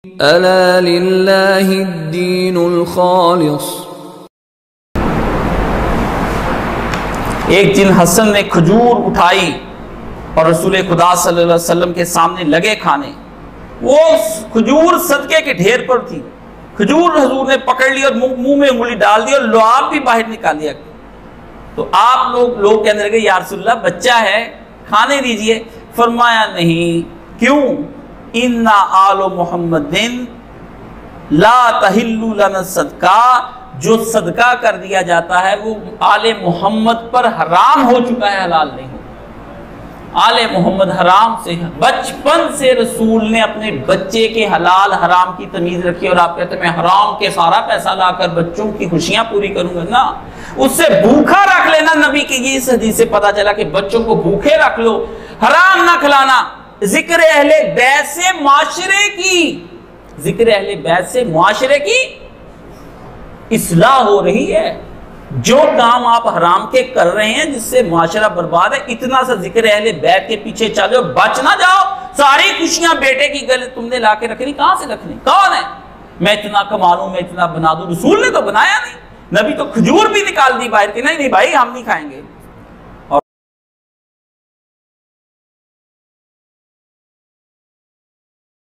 ألا لله الدين الخالص۔ ایک دن حسن نے کھجور اٹھائی اور رسول خدا صلی اللہ علیہ وسلم کے سامنے لگے کھانے، وہ کھجور صدقے کے ڈھیر پر تھی، کھجور حضور نے پکڑ لی اور منہ میں انگلی ڈال دی اور لعاب بھی باہر نکال دیا۔ تو آپ لوگ کہنے لگے یا رسول اللہ بچہ ہے کھانے دیجئے، فرمایا نہیں، کیوں؟ اِنَّ آلُ مُحَمَّدٍ لا تحل لنا صدقہ، جو صدقہ کر دیا جاتا ہے وہ آل محمد پر حرام ہو چکا ہے، حلال نہیں ہو۔ آل محمد حرام سے، بچپن سے رسول نے اپنے بچے کے حلال حرام کی تمیز رکھی، اور آپ کہتے ہیں میں حرام کے سارا پیسہ لا کر بچوں کی خوشیاں پوری کروں گا، نا، اس سے بھوکا رکھ لینا۔ نبی کی اس حدیث سے پتا چلا کہ بچوں کو بھوکے رکھ لو، حرام نہ کھلانا۔ ذکر اہل بیت سے معاشرے کی، ذکر اہل بیت سے معاشرے کی اصلاح ہو رہی ہے۔ جو کام آپ حرام کے کر رہے ہیں جس سے معاشرہ برباد ہے، اتنا سا ذکر اہل بیت کے پیچھے چلو، بچ نہ جاؤ۔ ساری خوشیاں بیٹے کی گلے تم نے لا کے رکھنی، کہاں سے رکھنی؟ کون ہے میں اتنا کما لوں، میں اتنا بنا دوں؟ رسول نے تو بنایا نہیں۔ نبی تو کھجور بھی نکال دی باہر کی، نہیں بھائی ہم نہیں کھائیں گے۔